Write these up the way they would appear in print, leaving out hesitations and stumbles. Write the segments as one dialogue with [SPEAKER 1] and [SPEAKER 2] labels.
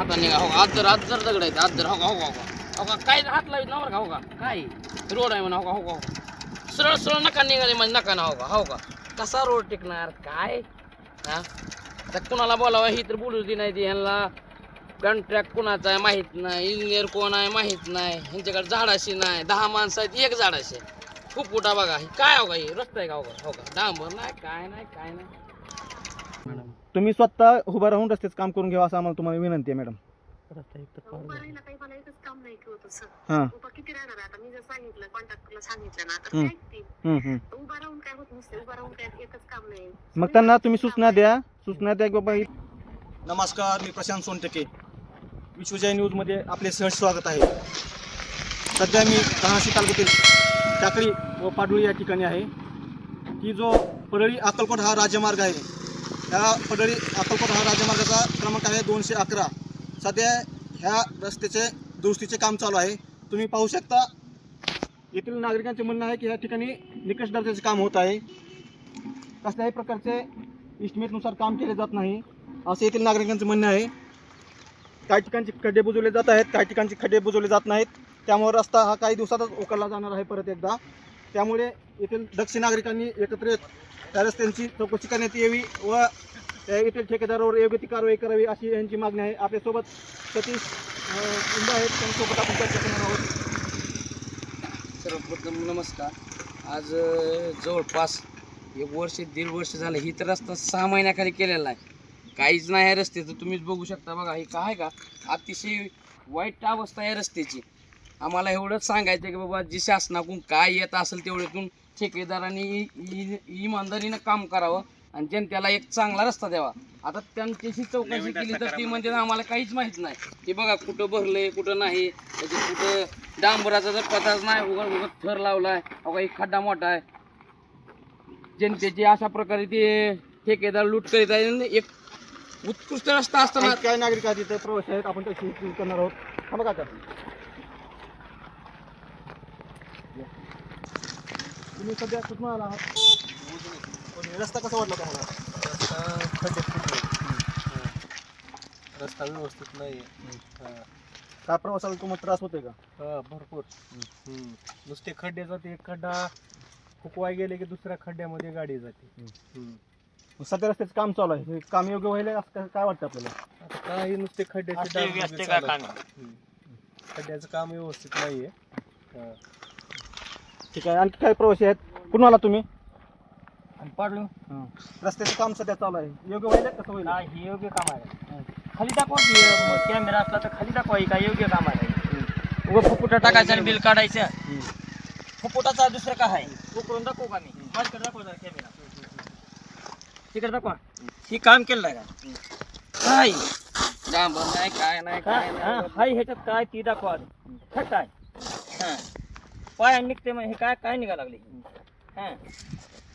[SPEAKER 1] हाताने हो आज जर दगड आहेत आज जर हो का काय हात लावित ना बरं का हो का काय रोड आहे म्हणा हो का सरळ सरळ नका निघाले म्हणजे नका ना हो का कसा रोड टिकणार काय हा तर कुणाला बोलावं ही तर बोलू दे नाही ती ह्यांना कॉन्ट्रॅक्ट कुणाचा आहे माहीत नाही इंजिनियर कोण आहे माहीत नाही ह्यांच्याकडे झाडाशी नाही 10 माणसं आहेत एक झाडाशी खूप मोठा बघा काय हो का ही रस्ता आहे का हो का डांबर नाही काय नाही
[SPEAKER 2] मॅडम तुम्ही स्वतः उभं राहून रस्त्याचं काम करून घ्यावं असं आम्हाला तुम्हाला विनंती आहे मॅडम.
[SPEAKER 1] रस्ता एक तर
[SPEAKER 3] उभा राहिला काही मला एकच काम नाही की होतं सर.
[SPEAKER 2] हां
[SPEAKER 3] उभा किती राहणार आहे आता मी जर सांगितलं कॉन्ट्रॅक्टरला सांगितलं ना तर ते ऐकतील. उभा राहून काय होत नसते उभा राहून काय एकच काम नाही.
[SPEAKER 2] मग त्यांना तुम्ही सूचना द्या की बाबा. नमस्कार, मी प्रशांत सोनटके, विश्वजय न्यूजमध्ये आपले सहर्ष स्वागत आहे. सध्या मी तहासी तालुक्यातील टाकळी व पाडुळी या ठिकाणी आहे की जो परळी अक्कलकोट हा राज्यमार्ग आहे. ह्या परळी अक्कलकोट हा राज्यमार्गाचा क्रमांक आहे 211. सध्या ह्या रस्त्याचे दुरुस्तीचे काम चालू आहे. तुम्ही पाहू शकता येथील नागरिकांचे म्हणणं आहे की ह्या ठिकाणी निकष दर्जाचे काम होत आहे. कसल्याही प्रकारचे इस्टिमेटनुसार काम केले जात नाही असे येथील नागरिकांचे म्हणणे आहे. काही ठिकाणचे खड्डे बुजवले जात आहेत, काही ठिकाणचे खड्डे बुजवले जात नाहीत. त्यामुळे रस्ता हा काही दिवसातच उकलला जाणार आहे परत एकदा. त्यामुळे येथील दक्ष नागरिकांनी एकत्रित त्या रस्त्यांची चौकशी करण्यात यावी व येथील ठेकेदारावर योग्य ती कारवाई करावी अशी यांची मागणी आहे. आपल्यासोबत सतीश इंदा आहेत, त्यांच्यासोबत आपण चर्चा करणार आहोत.
[SPEAKER 1] सर्वप्रथम नमस्कार. आज जवळपास 1 वर्ष 1.5 वर्ष झालं ही तर रस्ता 6 महिन्याखाली केलेला आहे. काहीच नाही आहे रस्त्याचं तुम्हीच बघू शकता. बघा हे काय का अतिशय वाईट अवस्था आहे रस्त्याची. आम्हाला एवढंच सांगायचं की बाबा जी शासनाकडून काय येत असेल तेवढ्यातून ठेकेदारांनी इमानदारीनं काम करावं आणि जनतेला एक चांगला रस्ता द्यावा. आता त्यांच्याशी चौकशी केली तर ती म्हणजे आम्हाला काहीच माहीत नाही की बघा कुठं भरलंय कुठं नाही त्याचे कुठं डांबराचा जर पताच नाही उघड थर लावलाय अगं एक खड्डा मोठा आहे. जनतेची अशा प्रकारे ते ठेकेदार लूट करीत आहे. एक उत्कृष्ट रस्ता असताना
[SPEAKER 2] काय नागरिक आहेत तिथे प्रवासी आहेत, आपण त्याची करणार आहोत. हा बघा का तुम्ही सध्या कुठून आला आहात? रस्ता कसा वाटला तुम्हाला?
[SPEAKER 4] रस्ता व्यवस्थित नाही.
[SPEAKER 2] काय प्रवासाला तुम्हाला त्रास होतोय का?
[SPEAKER 4] भरपूर. नुसते खड्डे जाते, एक खड्डा फुकवाय गेले की दुसऱ्या खड्ड्यामध्ये गाडी जाते.
[SPEAKER 2] सध्या रस्त्याचं काम चालू आहे, हे काम योग्य व्हायला असं काय वाटतं आपल्याला?
[SPEAKER 4] आता काही नुसते खड्ड्याचे खड्ड्याचं काम व्यवस्थित नाहीये.
[SPEAKER 2] ठीक आहे. आणखी काय प्रवासी आहेत? कुठून आला तुम्ही?
[SPEAKER 1] पाडलो
[SPEAKER 2] रस्त्याचं काम सध्या चालू आहे, योग्य व्हायला कसं होईल?
[SPEAKER 1] हे योग्य काम आहे. खाली दाखवा कॅमेरा असला तर खाली दाखवा ही काय योग्य काम आहे. उगं फुफुटा टाकायचं आणि बिल काढायचं फुफुटाचा दुसरं काय आहे उकरून दाखवू का मी? माझ्याकडे दाखवा जरा कॅमेरा तिकडे दाखवा. ही काम केलं आहे का काय डांबर नाही काय नाही काय हाय ह्याच्यात काय ती दाखवा खट आहे. हां पाय निघते मग हे काय काय निघा लागले हां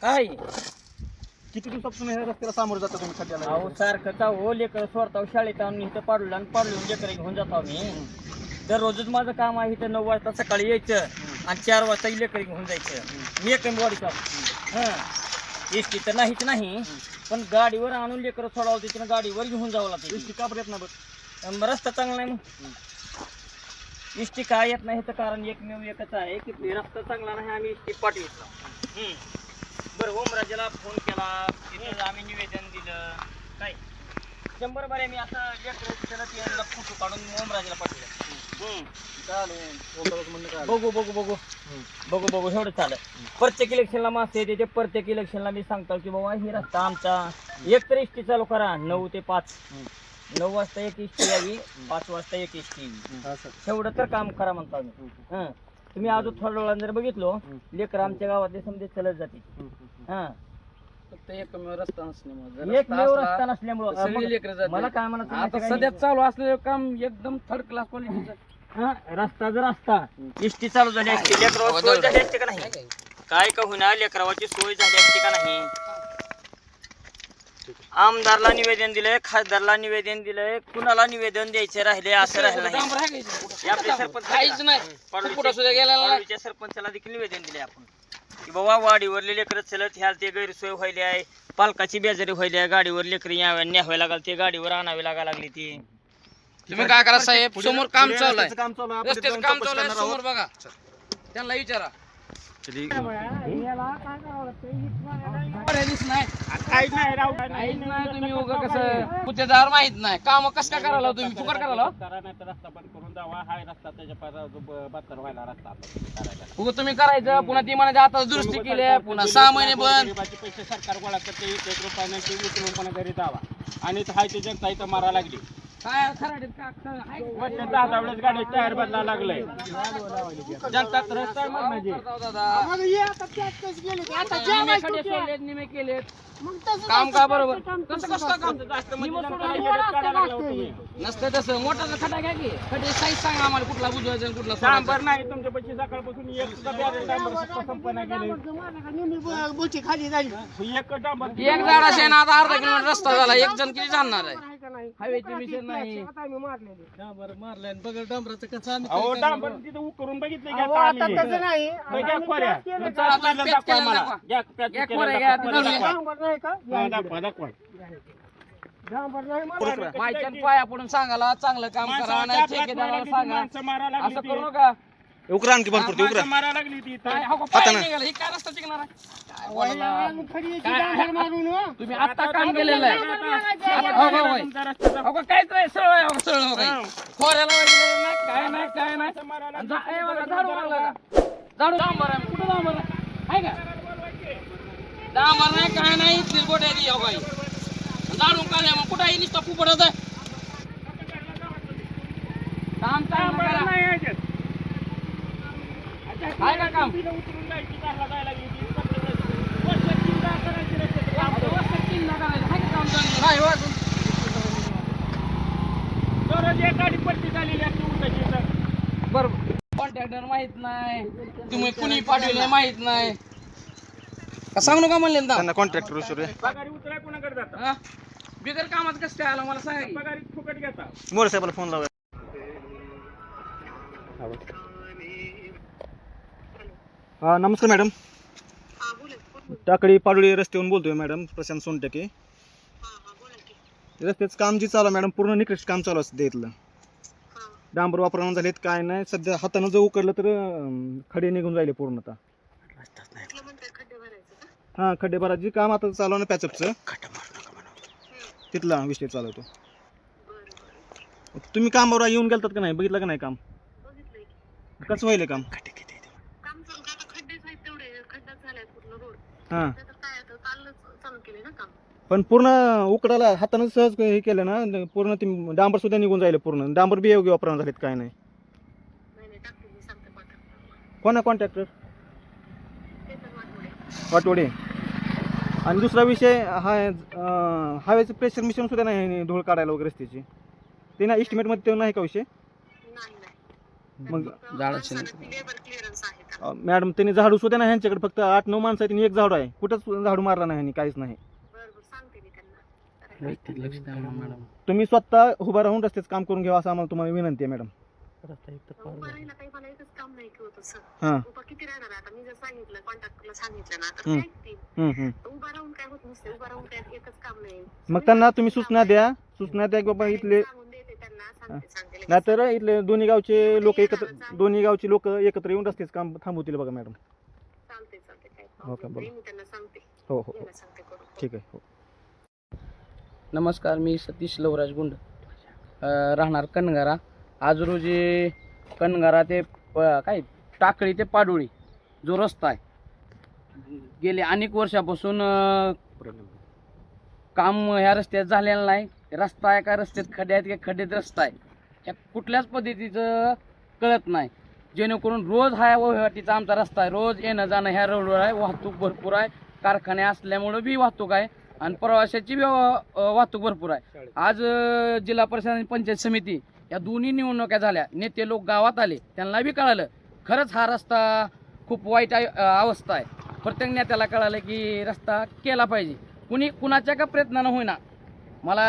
[SPEAKER 1] काय
[SPEAKER 2] किती दिवसापासून ह्या रस्त्याला सामोरं जाता तुम्ही खड्ड्याला?
[SPEAKER 1] अहो सारखं हो लेकर सोडता शाळेत आणून इथं पाडलं आणि पाडलं लेकर घेऊन जातो मी. दररोजच माझं काम आहे इथं 9 वाजता सकाळी यायचं आणि 4 वाजता लेकर घेऊन जायचं. मी एक बॉडीचा हां एस टी तर नाहीच नाही पण गाडीवर आणून लेकर सोडावं तिथं गाडीवर घेऊन जावं लागतं.
[SPEAKER 2] एस टी का बरं येत नाही?
[SPEAKER 1] बरं रस्ता चांगला आहे मग एस टी काय येत नाही तर कारण एकमेव एकच आहे की रस्ता चांगला नाही आम्ही एस टी पाठवतो. बरं ओमराजेला फोन केला तिथं आम्ही निवेदन दिलं काय 100 बारे मी आता लेकराला त्याला फोटो काढून ओमराजेला पाठवलं.
[SPEAKER 2] चालेल.
[SPEAKER 1] बघू एवढं चालेल. प्रत्येक इलेक्शनला मासे येते ते प्रत्येक इलेक्शनला मी सांगतो की बाबा ही रस्ता आमचा एक तर एस टी चालू करा 9 ते 5. 9 वाजता एक एस टी यावी 5 वाजता एक एस टी यावी एवढं तर काम करा म्हणतो आम्ही. हां तुम्ही अजून थोड्या वेळा जर बघितलो लेकर आमच्या गावातले समजे चलत जाते. हां फक्त एकमेव रस्ता नसल्यामुळे मला काय म्हणायचं सध्या चालू असलेलं काम एकदम थर्ड क्लास क्वालिटीचं. हा रस्ता जर असता एसटी चालू झाली असती लेकरावर सोय झाली असते का नाही काय का होईना लेकरावाची सोय झाली असते का नाही. आमदारला निवेदन दिलंय खासदारला निवेदन दिलंय कुणाला निवेदन द्यायचे राहिले असं राहिलं नाही. आपले सरपंच काहीच नाही सरपंचाला देखील निवेदन दिले आपण की बाबा वाडीवरले लेकर चलत ह्या ते गैरसोय व्हायली आहे पालकाची बेजारी व्हायली आहे गाडीवर लेकरी न्यावे लागाल ते गाडीवर आणावे लागा लागली ती तुम्ही काय करा साहेब,
[SPEAKER 2] पुढे-
[SPEAKER 1] समोर काम
[SPEAKER 2] पुढे
[SPEAKER 1] चालू आहे,
[SPEAKER 2] रस्त्याचं काम चालू आहे, आपण तिथे
[SPEAKER 1] रस्त्याचं
[SPEAKER 2] जाऊन
[SPEAKER 1] काम
[SPEAKER 2] चौकशी
[SPEAKER 1] चालू आहे,
[SPEAKER 2] करणार
[SPEAKER 1] समोर
[SPEAKER 2] आहोत.
[SPEAKER 1] बघा, त्यांना विचारा.
[SPEAKER 2] चली.
[SPEAKER 1] काहीच नाही,
[SPEAKER 4] काहीच नाही राव
[SPEAKER 1] काहीच नाही. तुम्ही उगा कसं गुत्तेदार माहित नाही, काम कसं काय करायला तुम्ही, फुकट करायला
[SPEAKER 4] रस्ता बंद करून जावा. हाय रस्ता त्याच्या बत्तर व्हायला रस्ता करायला.
[SPEAKER 1] उगा तुम्ही करायचं, पुन्हा ती म्हणायचं आता दुरुस्ती केली, पुन्हा 6 महिने बंद.
[SPEAKER 4] गरिबाचे पैसे सरकार गोळा करते, 1 रुपयाने ते उचलून पण घरी जावा. आणि हाय ते जनता इथं मारा लागली.
[SPEAKER 1] काय खराडीत का आहे का?
[SPEAKER 4] वर्ष 10 वेळेस गाडी टायर बदला लागलंय. जनता त्रस्त आहे म्हणजे.
[SPEAKER 1] दादा, निमे खडे सोडलेत, निमे केलेत. काम का बरोबर कसं कसं काम निमे सोडून नसतं तसं. मोठा खड्डा घ्या की, खड्डे साईज सांगा आम्हाला, कुठला बुजवायचा आणि कुठला सोडायचा.
[SPEAKER 4] डांबर नाही तुमच्या पैसे सकाळपासून एक सुद्धा बॅरेल डांबर संपना गेले. एक डांबर
[SPEAKER 1] एक झाड असेल ना, आता अर्धा किलोमीटर रस्ता झाला, एक जण किती जाणार आहे. हवेची मिशन नाही.
[SPEAKER 4] अहो डांबर तिथं उकरून बघितलं की आता आम्ही. घ्या खोऱ्या. दाखवा मला. घ्या
[SPEAKER 1] घ्या खोऱ्या, घ्या, तिथं घ्या.
[SPEAKER 4] दाखवा दाखवा.
[SPEAKER 1] माहिती पाया पडून सांगायला चांगलं काम करा, नाही ठेकेदाराला सांगा
[SPEAKER 4] माणसं मारा
[SPEAKER 1] असं
[SPEAKER 4] लागली
[SPEAKER 1] करू
[SPEAKER 4] ती.
[SPEAKER 1] नका.
[SPEAKER 2] उकरा आणखी भरपूर ते उकरा.
[SPEAKER 4] माणसं मारा लागली ती इथं.
[SPEAKER 1] काय हो का, पाय निघाला, हे काय रस्ता टिकणार आहे? काय बोलायला? तुम्ही आता काम केलेलं आहे. आता- हो का, होय. हो का, काहीच नाही, सरळ आहे, हो का, सरळ हो का. खोऱ्याला वगैरे नाही, काय नाही, काय नाही. आणि हे बघा, झाडू मारला का? झाडू डांबर आहे, कुठं डांबर आहे का? डांबर नाही, काय नाही, इथलीच गोट्या ती हो काही. झाडून काढल्या मग कुठंही नुसतं फुपडत आहे. काम चांगलं करा. आहे का काम?
[SPEAKER 4] उतरून जायची, घरला जायला लागली ती. वर्ष 3 करायची रस्त्याचं काम.
[SPEAKER 1] व्यवस्थित 3 लाख आणायचं. आहे का काम चांगलं? नाही, हो अजून.
[SPEAKER 4] दररोज एक गाडी पलटी झालेली असते उठायची तर.
[SPEAKER 1] बरोबर. कॉन्ट्रॅक्टर माहित नाही, तुम्ही कुणी पाठवले माहित नाही. का सांगू नका म्हणले ना?
[SPEAKER 2] त्यांना कॉन्ट्रॅक्टर विचारू.
[SPEAKER 4] पगारी उतराय कोणाकडे जाता?
[SPEAKER 1] हा? बिगर कामात कसं काय आलं मला सांगा की.
[SPEAKER 4] पगारी फुकट घेता.
[SPEAKER 2] मोरे साहेबाला फोन लावा. नमस्कार मॅडम,
[SPEAKER 3] हा बोला बोला.
[SPEAKER 2] टाकळी पाडोळी रस्त्यावरून बोलतोय मॅडम, प्रशांत सोनटके.
[SPEAKER 3] हा हा बोला की.
[SPEAKER 2] रस्त्याचं काम जे चालू आहे मॅडम, पूर्ण निकृष्ट काम चालू असतं इथलं.
[SPEAKER 3] हा
[SPEAKER 2] डांबर वापरणं झालेत, काय नाही. सध्या हातानं जर उकडलं तर खडे निघून जायले पूर्णतः.
[SPEAKER 3] कुठलं म्हणताय, खड्डे भरायचं का?
[SPEAKER 2] हां, खड्डे भरायची काम आता चालू आहे ना, पॅचअपचं. तिथला विषय चालू आहे तो.
[SPEAKER 3] बरं बरं.
[SPEAKER 2] तुम्ही कामावर येऊन गेलतात का नाही, बघितलं का नाही काम
[SPEAKER 3] बघितलंय की.
[SPEAKER 2] कसं व्हायलं काम?
[SPEAKER 3] काम चालू आता खड्डेच आहेत तेवढे, खड्डाच झालाय पूर्ण रोड.
[SPEAKER 2] हां,
[SPEAKER 3] तर काय आता कालच चालू केले ना काम.
[SPEAKER 2] पण पूर्ण उकडायला हातानं सहज हे केलं ना, पूर्ण ती डांबर सुद्धा निघून जायला. पूर्ण डांबर बी योग्य वापरणं झालेत, काय नाही.
[SPEAKER 3] नाही नाही टाकते मी, सांगते कॉन्ट्रॅक्टरला.
[SPEAKER 2] कोणा कॉन्ट्रॅक्टर?
[SPEAKER 3] ते तर वाटवडे.
[SPEAKER 2] वाटवडे. आणि दुसरा विषय हा हवेचं प्रेशर मिशन सुद्धा नाही धूळ काढायला वगैरे रस्त्याची. ते ना एस्टिमेटमध्ये ते नाही का विषय?
[SPEAKER 3] नाही नाही.
[SPEAKER 2] मग
[SPEAKER 1] झाडाची
[SPEAKER 3] लेबर क्लिअरन्स आहे का?
[SPEAKER 2] मॅडम त्यांनी झाडू सुद्धा नाही ह्यांच्याकडे, फक्त 8-9 माणसं आहेत आणि एक झाडू आहे. कुठंच झाडू मारला नाही ह्यांनी, काहीच नाही.
[SPEAKER 3] बरं बरं, सांगते मी त्यांना.
[SPEAKER 1] लक्ष द्या मॅडम.
[SPEAKER 2] तुम्ही स्वतः उभा राहून रस्त्याचं काम करून घ्यावं असं आम्हाला तुम्हाला विनंती आहे मॅडम.
[SPEAKER 3] उभं राहिला काही मला एकच काम नाही की होतं सर.
[SPEAKER 2] हां.
[SPEAKER 3] उभा किती राहणार आहे? आता मी जर सांगितलं कॉन्ट्रॅक्टरला सांगितलं ना तर ते ऐकतील. उभा राहून काय होत नसते, उभा राहून काय एकच काम नाही.
[SPEAKER 2] मग त्यांना तुम्ही सूचना द्या की बाबा इथले,
[SPEAKER 3] सांगून देते त्यांना, सांगते सांगते लगेच.
[SPEAKER 2] नाहीतर इथले दोन्ही गावचे लोक एकत्र येऊन रस्त्याचं काम थांबवतील बघा मॅडम.
[SPEAKER 3] चालते चालते, काय
[SPEAKER 2] हो का,
[SPEAKER 3] problem
[SPEAKER 2] बरं.
[SPEAKER 3] नाही. मी त्यांना सांगते,
[SPEAKER 2] हो हो हो,
[SPEAKER 3] यांना सांगते करून.
[SPEAKER 2] ठीक आहे. हो.
[SPEAKER 1] नमस्कार, मी सतीश लवराज गुंड, राहणार कनगारा. आज रोजी कनगारा ते काय टाकळी ते पाडोळी जो रस्ता आहे, गेले अनेक वर्षापासून काम ह्या रस्त्यात झालेलं नाही. रस्ता आहे का रस्त्यात खड्डे आहेत का खड्ड्यात रस्ता आहे, ह्या कुठल्याच पद्धतीचं कळत नाही. जेणेकरून रोज हा वहिवाटीचा आमचा रस्ता आहे, रोज येणं जाणं ह्या रोडवर आहे. वाहतूक भरपूर आहे, कारखाने असल्यामुळं बी वाहतूक आहे आणि प्रवाशाची बी वाहतूक भरपूर आहे. आज जिल्हा परिषद आणि पंचायत समिती या दोन्ही निवडणुका झाल्या, नेते लोक गावात आले, त्यांना बी कळालं खरंच हा रस्ता खूप वाईट अवस्था आहे. प्रत्येक नेत्याला कळालं की रस्ता केला पाहिजे. कुणाच्या का प्रयत्नानं होईना, मला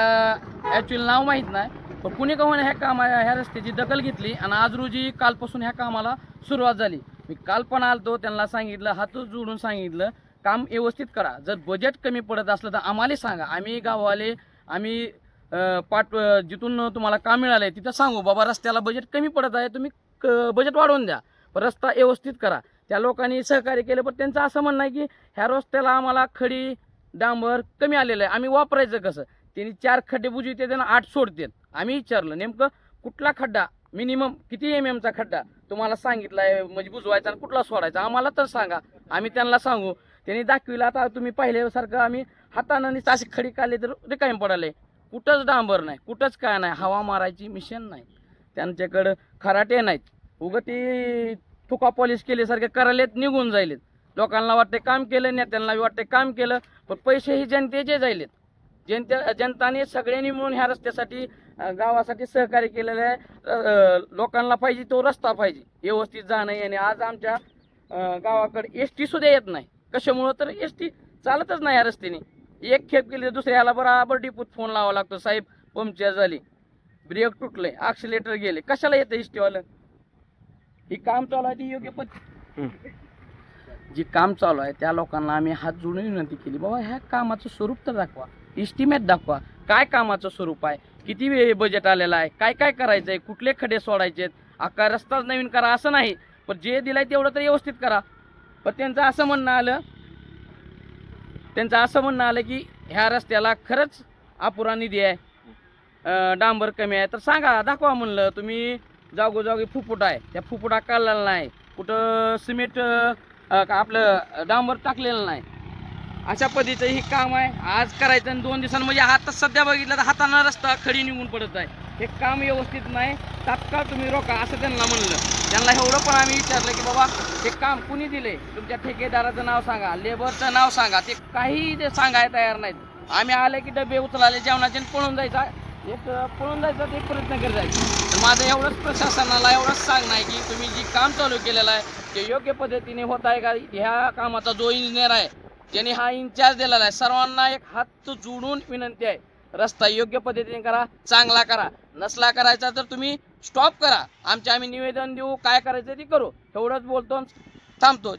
[SPEAKER 1] ॲक्च्युअली नाव माहीत नाही, पण कुणी का होईना ह्या रस्त्याची दखल घेतली आणि आज रोजी कालपासून ह्या कामाला सुरुवात झाली. मी काल पण आलतो, त्यांना सांगितलं, हातच जोडून सांगितलं काम व्यवस्थित करा. जर बजेट कमी पडत असलं तर आम्हाला सांगा, आम्ही गाववाले आम्ही जिथून तुम्हाला काम मिळालं आहे तिथं सांगू बाबा रस्त्याला बजेट कमी पडत आहे, तुम्ही बजेट वाढवून द्या, पण रस्ता व्यवस्थित करा. त्या लोकांनी सहकार्य केलं, पण त्यांचं असं म्हणणं आहे की ह्या रस्त्याला आम्हाला खडी डांबर कमी आलेलं आहे, आम्ही वापरायचं कसं. त्यांनी 4 खड्डे बुजविते त्यांना 8 सोडतात. आम्ही विचारलं नेमकं कुठला खड्डा मिनिमम किती MM चा खड्डा तुम्हाला सांगितला आहे म्हणजे बुजवायचा आणि कुठला सोडायचा आम्हाला तर सांगा, आम्ही त्यांना सांगू. त्यांनी दाखविलं. आता तुम्ही पाहिल्यासारखं आम्ही हातानं अशी खडी काढली तर रिकामी पडाले, कुठंच डांबर नाही, कुठंच काय नाही, हवा मारायची मिशन नाही, त्यांच्याकडं खराटे नाहीत, उगं ती थुका पॉलिश केल्यासारखे करायलेत निघून जायलेत. लोकांना वाटते काम केलं, नेत्यांना वाटते काम केलं, पण पैसेही जनतेचे जायलेत. जनताने सगळ्यांनी मिळून ह्या रस्त्यासाठी गावासाठी सहकार्य केलेलं आहे. लोकांना पाहिजे तो रस्ता पाहिजे, व्यवस्थित जाणं येणे. आज आमच्या गावाकडे ST सुद्धा येत नाही. कशामुळं तर ST चालतच नाही या रस्त्याने. एक खेप केली तर दुसऱ्याला बराबर डिपूत फोन लावावा लागतो, साहेब पंक्चर झाली, ब्रेक तुटले, ॲक्सिलेटर गेले, कशाला येतं ST वालं. ही काम चालू आहे ती योग्य जी काम चालू आहे त्या लोकांना आम्ही हात जोडून विनंती केली, बाबा ह्या कामाचं स्वरूप तर दाखवा, इस्टिमेट दाखवा, काय कामाचं स्वरूप आहे, किती वेळ बजेट आलेलं आहे, काय काय करायचं आहे, कुठले खडे सोडायचे आहेत, अख्खा रस्ताच नवीन करा असं नाही, पण जे दिलं आहे तेवढं तर व्यवस्थित करा. पण त्यांचं असं म्हणणं आलं की ह्या रस्त्याला खरंच अपुरा निधी आहे, डांबर कमी आहे, तर सांगा दाखवा. म्हणलं तुम्ही जागोजागी फुफुट आहे, त्या फुफुटा काढलेला नाही, कुठं सिमेंट आपलं डांबर टाकलेलं नाही, अशा पद्धतीचं ही काम आहे. आज करायचं आणि 2 दिवसांमध्ये आता सध्या बघितलं तर हाताना रस्ता खडी निघून पडत आहे. हे काम व्यवस्थित नाही, तात्काळ तुम्ही रोका असं त्यांना म्हणलं. त्यांना एवढं पण आम्ही विचारलं की बाबा हे काम कुणी दिले, तुमच्या ठेकेदाराचं नाव सांगा, लेबरचं नाव सांगा. ते काही ते सांगायला तयार नाहीत. आम्ही आले की डबे उचलाले जेवणाचे पळून जायचा एक प्रयत्न करत आहे. तर माझं एवढंच प्रशासनाला एवढंच सांगणं आहे की तुम्ही जी काम चालू केलेलं आहे ते योग्य पद्धतीने होत आहे का. ह्या कामाचा जो इंजिनियर आहे ज्यांनी हा इन्चार्ज दिलेला आहे, सर्वांना एक हात जोडून विनंती आहे, रस्ता योग्य पद्धतीने करा, चांगला करा. नसला करायचा तर तुम्ही स्टॉप करा, आम्ही निवेदन देऊ, काय करायचं ते करू. एवढंच बोलतो, थांबतो.